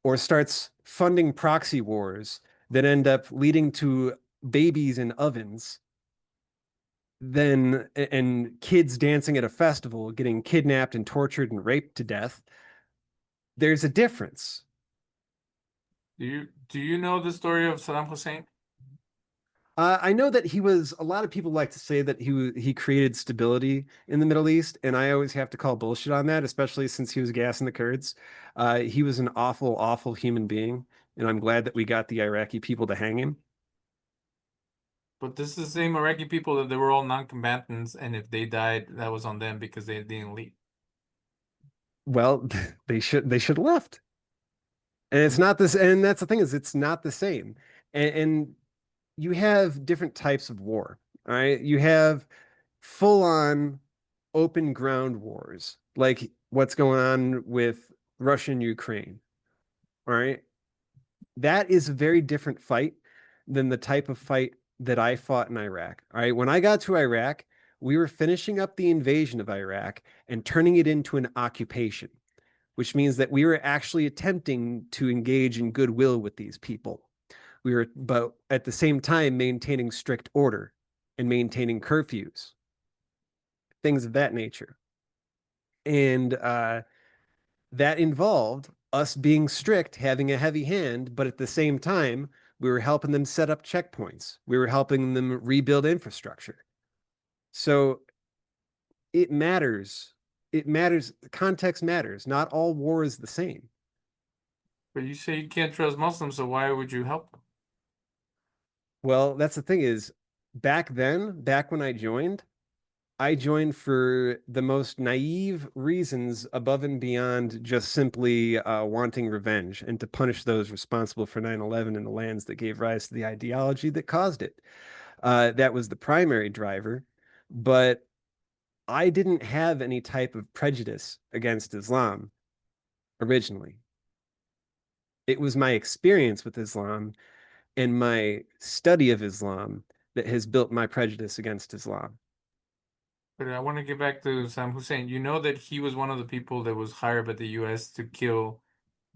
or starts funding proxy wars that end up leading to babies in ovens, then and kids dancing at a festival getting kidnapped and tortured and raped to death, there's a difference. Do you know the story of Saddam Hussein? I know that he was. A lot of people like to say that he created stability in the Middle East, and I always have to call bullshit on that, especially since he was gassing the Kurds. He was an awful, awful human being, and I'm glad that we got the Iraqi people to hang him. But this is the same Iraqi people that they were all non-combatants, and if they died, that was on them because they didn't leave. Well, they should have left, and it's And not this. And that's the thing is, it's not the same. And you have different types of war. All right, you have full on open ground wars, like what's going on with Russia and Ukraine. All right. That is a very different fight than the type of fight that I fought in Iraq. All right. When I got to Iraq, we were finishing up the invasion of Iraq and turning it into an occupation, which means that we were actually attempting to engage in goodwill with these people. But at the same time, maintaining strict order and maintaining curfews, things of that nature. And that involved us being strict, having a heavy hand, but at the same time, we were helping them set up checkpoints. We were helping them rebuild infrastructure. So it matters. It matters. Context matters. Not all war is the same. but you say you can't trust Muslims, so why would you help them? Well, that's the thing is, back then, back when I joined for the most naive reasons above and beyond just simply wanting revenge and to punish those responsible for 9/11 and the lands that gave rise to the ideology that caused it. That was the primary driver. But I didn't have any type of prejudice against Islam originally. It was my experience with Islam and my study of Islam that has built my prejudice against Islam. But I want to get back to Saddam Hussein. You know that he was one of the people that was hired by the U.S. to kill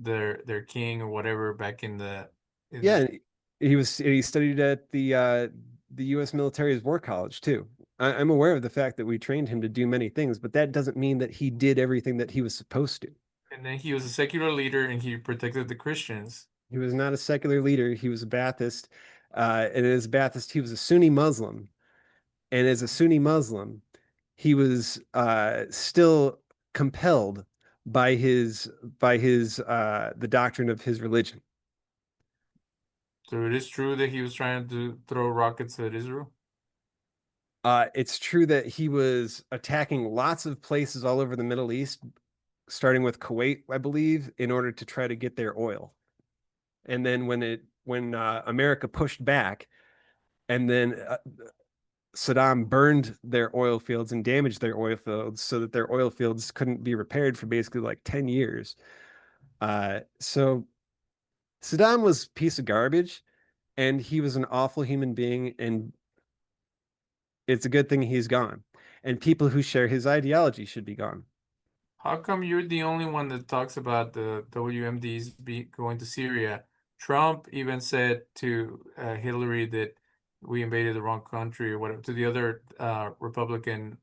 their king or whatever back in Yeah, he studied at the U.S. Military's War College too. I'm aware of the fact that we trained him to do many things, but that doesn't mean that he did everything that he was supposed to. and then he was a secular leader and he protected the Christians. He was not a secular leader. He was a Baathist, and as a Baathist, he was a Sunni Muslim. And as a Sunni Muslim, he was still compelled by his the doctrine of his religion. So it is true that he was trying to throw rockets at Israel. It's true that he was attacking lots of places all over the Middle East, starting with Kuwait, I believe, in order to try to get their oil. And then when America pushed back, and then Saddam burned their oil fields and damaged their oil fields so that their oil fields couldn't be repaired for basically like 10 years. So Saddam was a piece of garbage and he was an awful human being. And it's a good thing he's gone. And people who share his ideology should be gone. How come you're the only one that talks about the WMDs going to Syria? Trump even said to Hillary that we invaded the wrong country or whatever, to the other Republican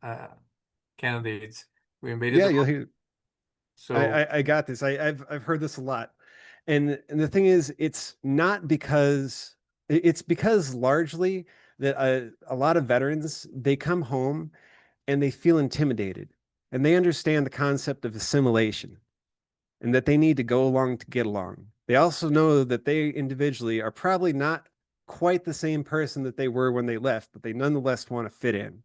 candidates. We invaded Yeah, the you'll wrong. hear. So, I got this. I've heard this a lot, and the thing is, it's because largely that a lot of veterans they come home and they feel intimidated, and they understand the concept of assimilation and that they need to go along to get along. They also know that they individually are probably not quite the same person that they were when they left, but they nonetheless want to fit in.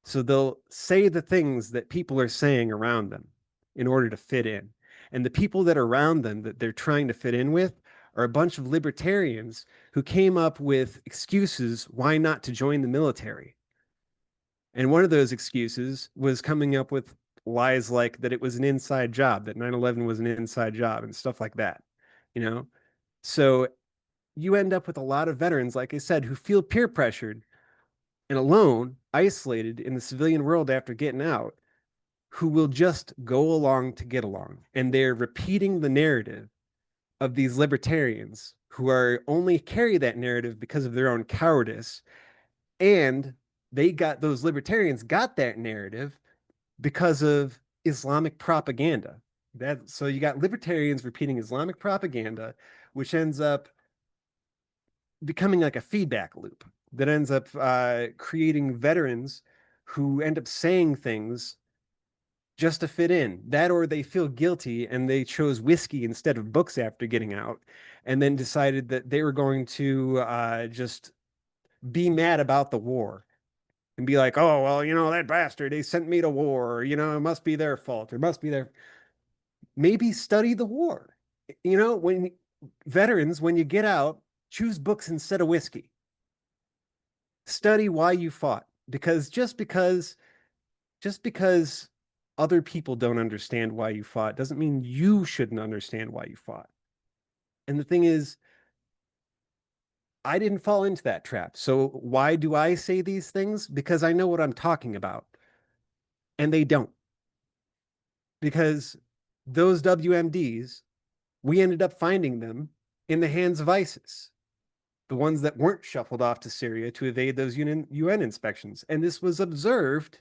So they'll say the things that people are saying around them in order to fit in. And the people that are around them that they're trying to fit in with are a bunch of libertarians who came up with excuses why not to join the military. And one of those excuses was coming up with lies like that it was an inside job, that 9/11 was an inside job and stuff like that, you know? So you end up with a lot of veterans, like I said, who feel peer pressured and alone, isolated in the civilian world after getting out, who will just go along to get along. And they're repeating the narrative of these libertarians who are only carry that narrative because of their own cowardice. And those libertarians got that narrative because of Islamic propaganda. So you got libertarians repeating Islamic propaganda, which ends up becoming like a feedback loop that ends up creating veterans who end up saying things just to fit in. That, or they feel guilty and they chose whiskey instead of books after getting out, and then decided that they were going to just be mad about the war and be like, oh, well, that bastard, they sent me to war. It must be their fault. It must be their. Maybe study the war. When veterans, when you get out, choose books instead of whiskey. Study why you fought. Just because other people don't understand why you fought doesn't mean you shouldn't understand why you fought. And the thing is, I didn't fall into that trap. So why do I say these things? Because I know what I'm talking about. And they don't. Because those WMDs, we ended up finding them in the hands of ISIS, the ones that weren't shuffled off to Syria to evade those UN inspections. And this was observed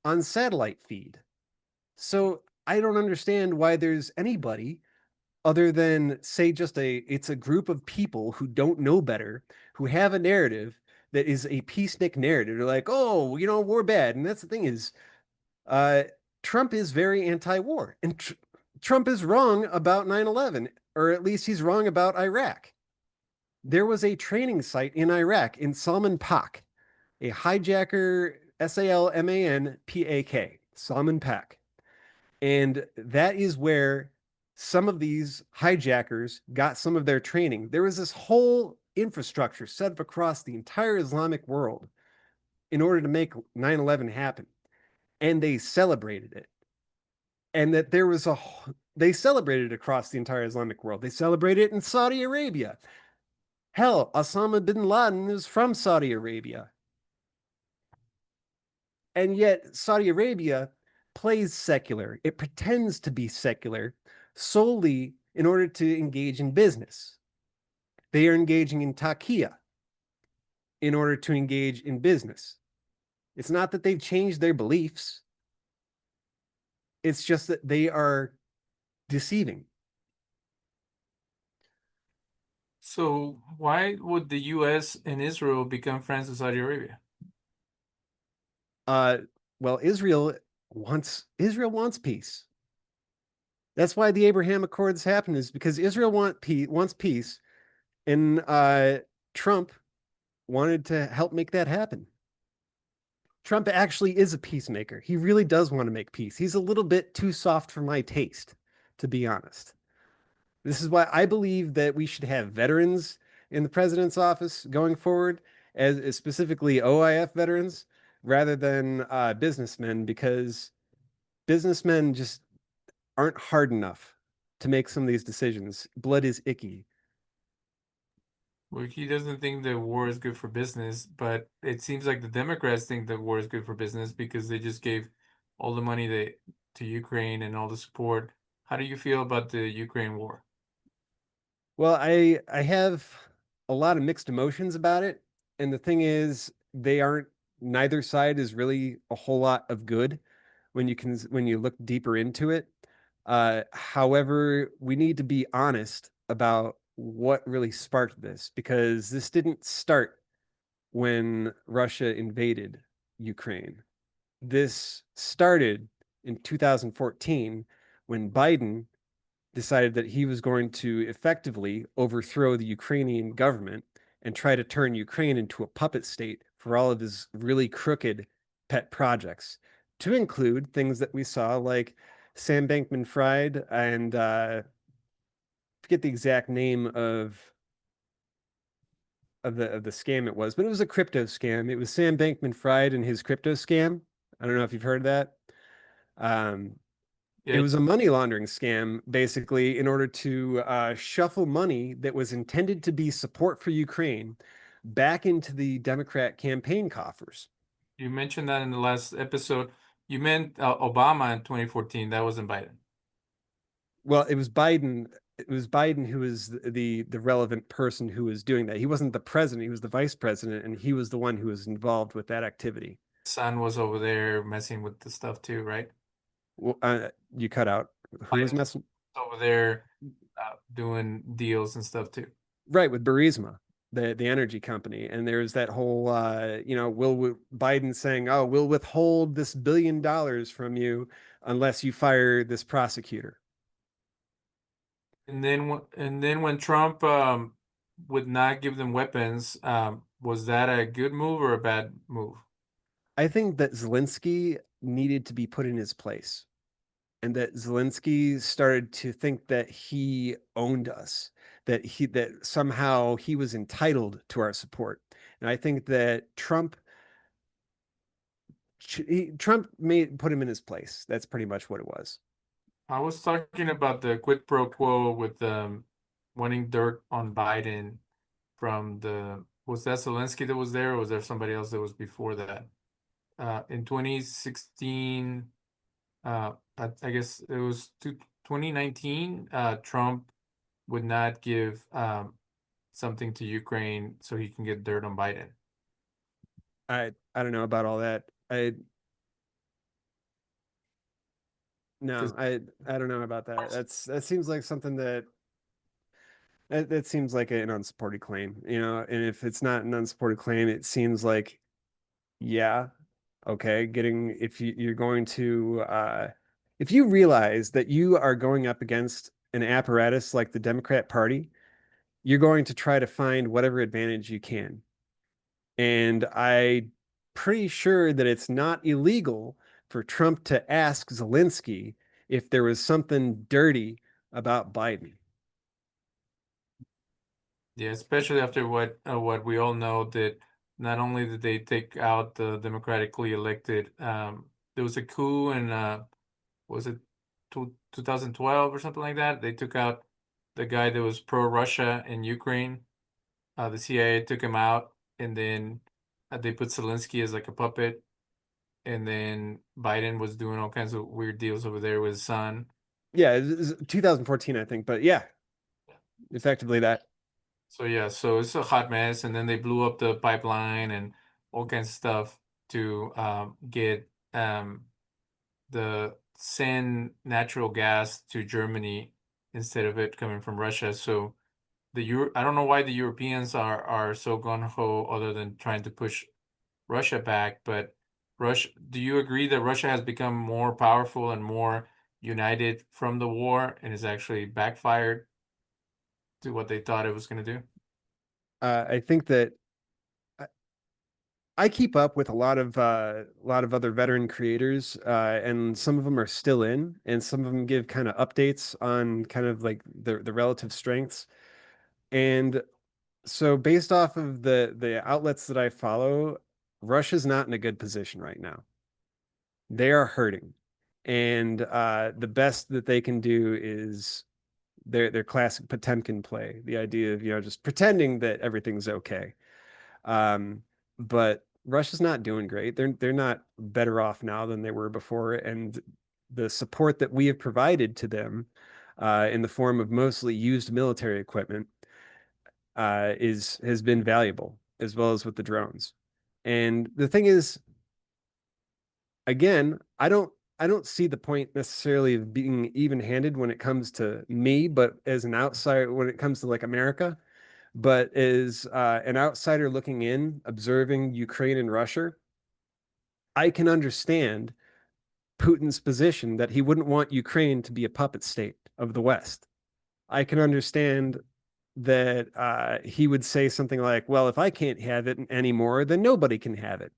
on satellite feed. So I don't understand why there's anybody other than say it's a group of people who don't know better, who have a narrative that is a peacenik narrative. They're like, oh, we're bad. And that's the thing is, uh, Trump is very anti-war. And Trump is wrong about 9/11, or at least he's wrong about Iraq. There was a training site in Iraq in Salman Pak, a hijacker, Salmanpak, Salman Pak. And that is where some of these hijackers got some of their training. There was this whole infrastructure set up across the entire Islamic world in order to make 9/11 happen. And they celebrated it. And that they celebrated it across the entire Islamic world. They celebrated it in Saudi Arabia. Hell, Osama bin Laden is from Saudi Arabia. And yet Saudi Arabia plays secular. It pretends to be secular solely in order to engage in business. They are engaging in taqiyya in order to engage in business. It's not that they've changed their beliefs. It's just that they are deceiving. So why would the US and Israel become friends with Saudi Arabia? Uh, well, Israel wants peace. That's why the Abraham Accords happened, is because Israel wants peace, and Trump wanted to help make that happen. Trump actually is a peacemaker. He really does want to make peace. He's a little bit too soft for my taste, to be honest. This is why I believe that we should have veterans in the president's office going forward, as specifically OIF veterans, rather than businessmen, because businessmen just aren't hard enough to make some of these decisions. Blood is icky. Well, he doesn't think that war is good for business, but it seems like the Democrats think that war is good for business because they just gave all the money to Ukraine and all the support. How do you feel about the Ukraine war? Well, I have a lot of mixed emotions about it, and the thing is, neither side is really a whole lot of good when you look deeper into it. However, we need to be honest about what really sparked this, because this didn't start when Russia invaded Ukraine. This started in 2014 when Biden decided that he was going to effectively overthrow the Ukrainian government and try to turn Ukraine into a puppet state for all of his really crooked pet projects, to include things that we saw like Sam Bankman Fried and forget the exact name of the scam it was, but it was a crypto scam. It was Sam Bankman Fried and his crypto scam. I don't know if you've heard of that. Um, it Yeah, was a money laundering scam, basically, in order to shuffle money that was intended to be support for Ukraine back into the Democrat campaign coffers. You mentioned that in the last episode. You meant Obama in 2014. That wasn't Biden. Well, it was Biden. It was Biden who was the relevant person who was doing that. He wasn't the president; he was the vice president, and he was the one who was involved with that activity. Son was over there messing with the stuff too, right? Well, you cut out. Who was Biden's messing? over there doing deals and stuff too. Right, with Burisma, the energy company, and there's that whole will Biden saying, "Oh, we'll withhold this $1 billion from you unless you fire this prosecutor." And then when Trump would not give them weapons, was that a good move or a bad move? I think that Zelensky needed to be put in his place, and that Zelensky started to think that he owned us, that somehow he was entitled to our support. And I think that Trump made put him in his place. That's pretty much what it was. I was talking about the quid pro quo with wanting dirt on Biden from the was that Zelensky that was there, or was there somebody else that was before that? In 2016, I guess it was 2019, Trump would not give something to Ukraine so he can get dirt on Biden. I don't know about all that. I Because No, I don't know about that. That seems like something that seems like an unsupported claim, and if it's not an unsupported claim, it seems like, yeah, okay, getting if you're going to if you realize that you are going up against an apparatus like the Democrat Party, you're going to try to find whatever advantage you can. And I'm pretty sure that it's not illegal for Trump to ask Zelensky if there was something dirty about Biden. yeah, especially after what we all know that not only did they take out the democratically elected, there was a coup in was it 2012 or something like that? They took out the guy that was pro-Russia in Ukraine. The CIA took him out, and then they put Zelensky as like a puppet, and then Biden was doing all kinds of weird deals over there with his son. Yeah, it was 2014, I think, but yeah, effectively that. So yeah, so it's a hot mess, and then they blew up the pipeline and all kinds of stuff to get the send natural gas to Germany instead of it coming from Russia. So I don't know why the Europeans are so gung ho other than trying to push Russia back, but do you agree that Russia has become more powerful and more united from the war and has actually backfired to what they thought it was going to do? I think that I keep up with a lot of other veteran creators, and some of them are still in, and some of them give kind of updates on kind of like the relative strengths. And so, based off of the outlets that I follow, Russia's not in a good position right now. They are hurting, and the best that they can do is their classic Potemkin play, the idea of just pretending that everything's okay. Um, but Russia's not doing great. They're not better off now than they were before, and the support that we have provided to them in the form of mostly used military equipment is has been valuable, as well as with the drones. And the thing is, again, I don't see the point necessarily of being even-handed when it comes to me, but as an outsider, when it comes to like America, but as an outsider looking in, observing Ukraine and Russia, I can understand Putin's position that he wouldn't want Ukraine to be a puppet state of the West. I can understand that he would say something like, well, if I can't have it anymore, then nobody can have it,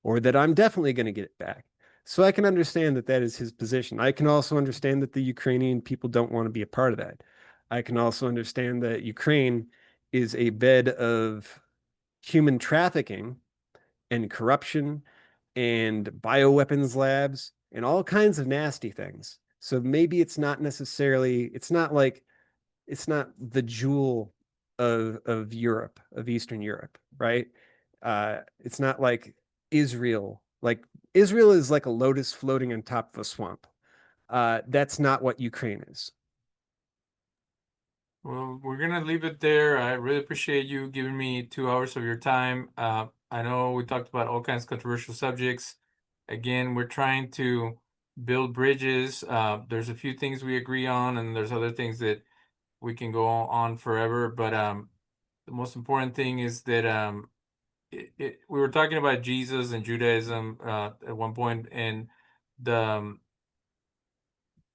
or that I'm definitely going to get it back. So I can understand that that is his position. I can also understand that the Ukrainian people don't want to be a part of that. I can also understand that Ukraine is a bed of human trafficking and corruption and bioweapons labs and all kinds of nasty things. So maybe it's not necessarily, it's not like, it's not the jewel. of Europe, of Eastern Europe, right? It's not like Israel. Like Israel is like a lotus floating on top of a swamp. That's not what Ukraine is. Well, we're gonna leave it there. I really appreciate you giving me 2 hours of your time. I know we talked about all kinds of controversial subjects. Again, we're trying to build bridges. There's a few things we agree on, and there's other things that we can go on forever. But the most important thing is that we were talking about Jesus and Judaism at one point, and the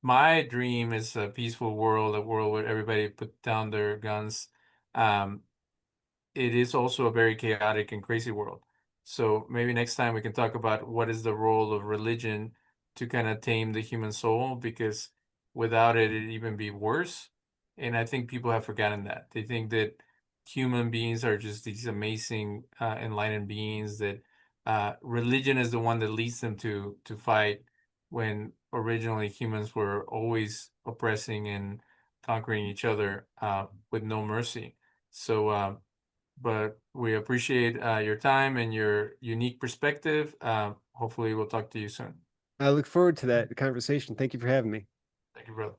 my dream is a peaceful world, a world where everybody put down their guns. Um, it is also a very chaotic and crazy world. So maybe next time we can talk about what is the role of religion to kind of tame the human soul, because without it, it'd even be worse. And I think people have forgotten that. They think that human beings are just these amazing, enlightened beings, that religion is the one that leads them to fight, when originally humans were always oppressing and conquering each other with no mercy. So, but we appreciate your time and your unique perspective. Hopefully, we'll talk to you soon. I look forward to that conversation. Thank you for having me. Thank you, brother.